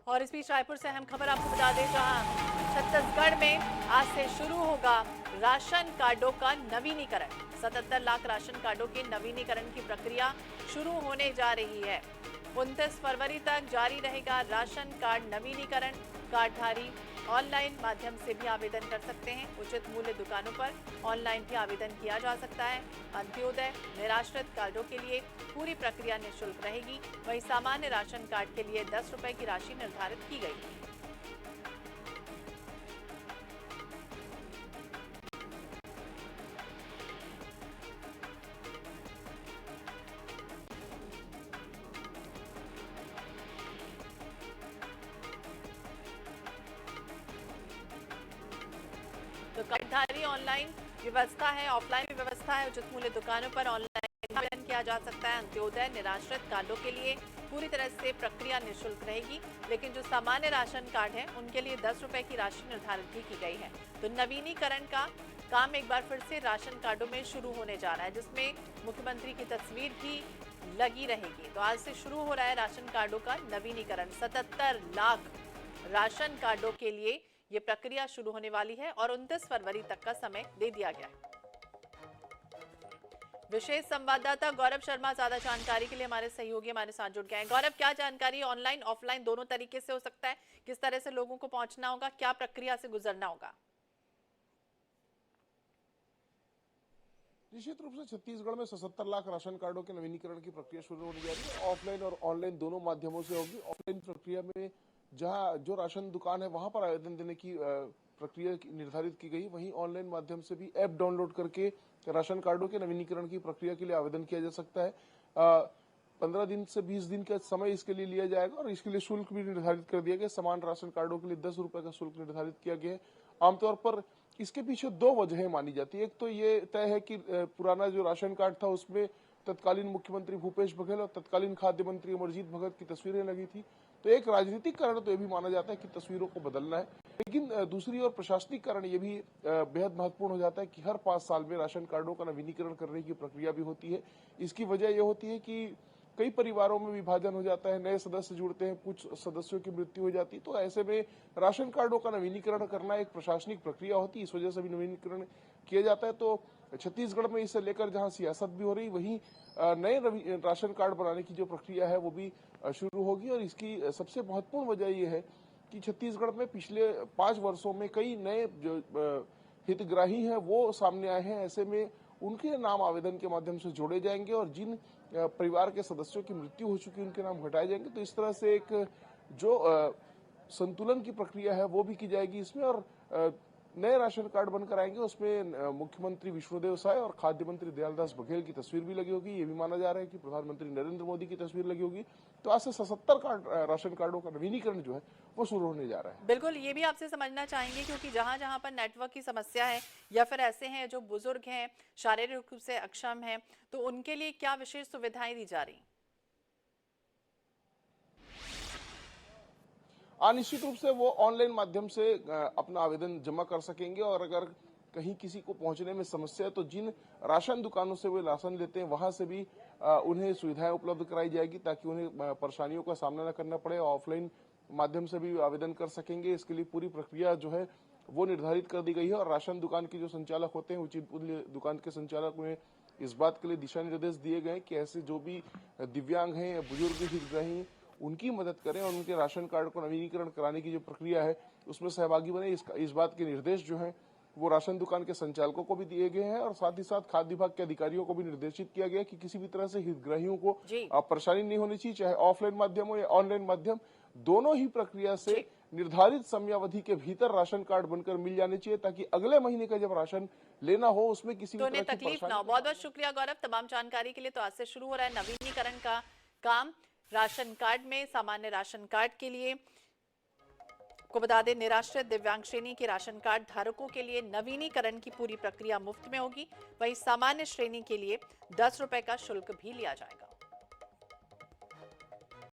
और इस बीच रायपुर से अहम खबर आपको बता दें, जहां छत्तीसगढ़ में आज से शुरू होगा राशन कार्डों का नवीनीकरण। 77 लाख राशन कार्डों के नवीनीकरण की प्रक्रिया शुरू होने जा रही है। 29 फरवरी तक जारी रहेगा राशन कार्ड नवीनीकरण। कार्डधारी ऑनलाइन माध्यम से भी आवेदन कर सकते हैं। उचित मूल्य दुकानों पर ऑनलाइन भी आवेदन किया जा सकता है। अंत्योदय निराश्रित कार्डों के लिए पूरी प्रक्रिया निःशुल्क रहेगी। वहीं सामान्य राशन कार्ड के लिए 10 रुपए की राशि निर्धारित की गई है। तो कार्डधारी ऑनलाइन व्यवस्था है, ऑफलाइन भी व्यवस्था है। उचित मूल्य दुकानों पर ऑनलाइन आवेदन किया जा सकता है। अंत्योदय निराश्रित कार्डों के लिए पूरी तरह से प्रक्रिया निःशुल्क रहेगी, लेकिन जो सामान्य राशन कार्ड है उनके लिए 10 रुपए की राशि निर्धारित भी की गई है। तो नवीनीकरण का काम एक बार फिर से राशन कार्डों में शुरू होने जा रहा है, जिसमें मुख्यमंत्री की तस्वीर भी लगी रहेगी। तो आज से शुरू हो रहा है राशन कार्डों का नवीनीकरण। 77 लाख राशन कार्डों के लिए ये प्रक्रिया शुरू होने वाली है और 29 फरवरी तक का समय दे दिया गया है। विशेष संवाददाता गौरव शर्मा ज्यादा जानकारी के लिए हमारे सहयोगी हमारे साथ जुड़ गए हैं। गौरव, क्या जानकारी, ऑनलाइन ऑफलाइन दोनों तरीके से हो सकता है? किस तरह से लोगों को पहुंचना होगा, क्या प्रक्रिया से गुजरना होगा? निश्चित रूप से छत्तीसगढ़ में 77 लाख राशन कार्डों के नवीनीकरण की प्रक्रिया शुरू होने जा रही है। ऑफलाइन और ऑनलाइन दोनों माध्यमों से होगी। ऑफलाइन प्रक्रिया में जहां जो राशन दुकान है वहां पर आवेदन देने की प्रक्रिया निर्धारित की गई। वहीं ऑनलाइन माध्यम से भी ऐप डाउनलोड करके राशन कार्डों के नवीनीकरण की प्रक्रिया के लिए आवेदन किया जा सकता है। 15 दिन से 20 दिन का समय इसके लिए लिया जाएगा और इसके लिए शुल्क भी निर्धारित कर दिया गया। समान राशन कार्डों के लिए 10 रुपए का शुल्क निर्धारित किया गया है। आमतौर पर इसके पीछे दो वजहें मानी जाती है। एक तो ये तय है कि पुराना जो राशन कार्ड था उसमें तत्कालीन मुख्यमंत्री भूपेश बघेल और तत्कालीन खाद्य मंत्री अमरजीत भगत की तस्वीरें लगी थी। तो एक राजनीतिक कारण तो ये भी माना जाता है कि तस्वीरों को बदलना है, लेकिन दूसरी ओर प्रशासनिक कारण ये भी बेहद महत्वपूर्ण हो जाता है कि हर 5 साल में राशन कार्डों का नवीनीकरण करने की प्रक्रिया भी होती है। इसकी वजह यह होती है कि कई परिवारों में विभाजन हो जाता है, नए सदस्य जुड़ते हैं, कुछ सदस्यों की मृत्यु हो जाती है। तो ऐसे में राशन कार्डों का नवीनीकरण करना एक प्रशासनिक प्रक्रिया होती है। इस वजह से भी नवीनीकरण किया जाता है। तो छत्तीसगढ़ में इसे लेकर जहां सियासत भी हो रही, वहीं नए राशन कार्ड बनाने की जो प्रक्रिया है वो भी शुरू होगी। और इसकी सबसे महत्वपूर्ण वजह यह है कि छत्तीसगढ़ में पिछले 5 वर्षों में कई नए जो हितग्राही हैं वो सामने आए हैं। ऐसे में उनके नाम आवेदन के माध्यम से जोड़े जाएंगे और जिन परिवार के सदस्यों की मृत्यु हो चुकी है उनके नाम हटाए जाएंगे। तो इस तरह से एक जो संतुलन की प्रक्रिया है वो भी की जाएगी इसमें। और नए राशन कार्ड बनकर आएंगे, उसमें मुख्यमंत्री विष्णुदेव साय और खाद्य मंत्री दयालदास बघेल की तस्वीर भी लगी होगी। ये भी माना जा रहा है कि प्रधानमंत्री नरेंद्र मोदी की तस्वीर लगी होगी। तो आज से 77 राशन कार्डों का नवीनीकरण जो है वो शुरू होने जा रहा है। बिल्कुल, ये भी आपसे समझना चाहेंगे, क्योंकि जहां जहां पर नेटवर्क की समस्या है या फिर ऐसे हैं जो बुजुर्ग हैं, शारीरिक रूप से अक्षम हैं, तो उनके लिए क्या विशेष सुविधाएं दी जा रही? निश्चित रूप से वो ऑनलाइन माध्यम से अपना आवेदन जमा कर सकेंगे। और अगर कहीं किसी को पहुंचने में समस्या है तो जिन राशन दुकानों से वे राशन लेते हैं वहां से भी उन्हें सुविधाएं उपलब्ध कराई जाएगी, ताकि उन्हें परेशानियों का सामना न करना पड़े। ऑफलाइन माध्यम से भी आवेदन कर सकेंगे। इसके लिए पूरी प्रक्रिया जो है वो निर्धारित कर दी गई है। और राशन दुकान के जो संचालक होते हैं, उचित मूल्य दुकान के संचालक, उन्हें इस बात के लिए दिशा निर्देश दिए गए कि ऐसे जो भी दिव्यांग हैं या बुजुर्ग हितग्राही उनकी मदद करें और उनके राशन कार्ड को नवीनीकरण कराने की जो प्रक्रिया है उसमें सहभागी बने। इस बात के निर्देश जो है वो राशन दुकान के संचालकों को भी दिए गए हैं और साथ ही साथ खाद्य विभाग के अधिकारियों को भी निर्देशित किया गया कि किसी भी तरह से हितग्राहियों को परेशानी नहीं होनी चाहिए, चाहे ऑफलाइन माध्यम हो या ऑनलाइन माध्यम। दोनों ही प्रक्रिया से निर्धारित समयावधि के भीतर राशन कार्ड बनकर मिल जाने चाहिए, ताकि अगले महीने का जब राशन लेना हो उसमें किसी भी तरह की तकलीफ ना हो। बहुत बहुत शुक्रिया गौरव तमाम जानकारी के लिए। तो आज से शुरू हो रहा है नवीनीकरण का काम राशन कार्ड में। सामान्य राशन कार्ड के लिए को बता दें, निराश्रित दिव्यांग श्रेणी के राशन कार्ड धारकों के लिए नवीनीकरण की पूरी प्रक्रिया मुफ्त में होगी। वहीं सामान्य श्रेणी के लिए 10 रुपए का शुल्क भी लिया जाएगा।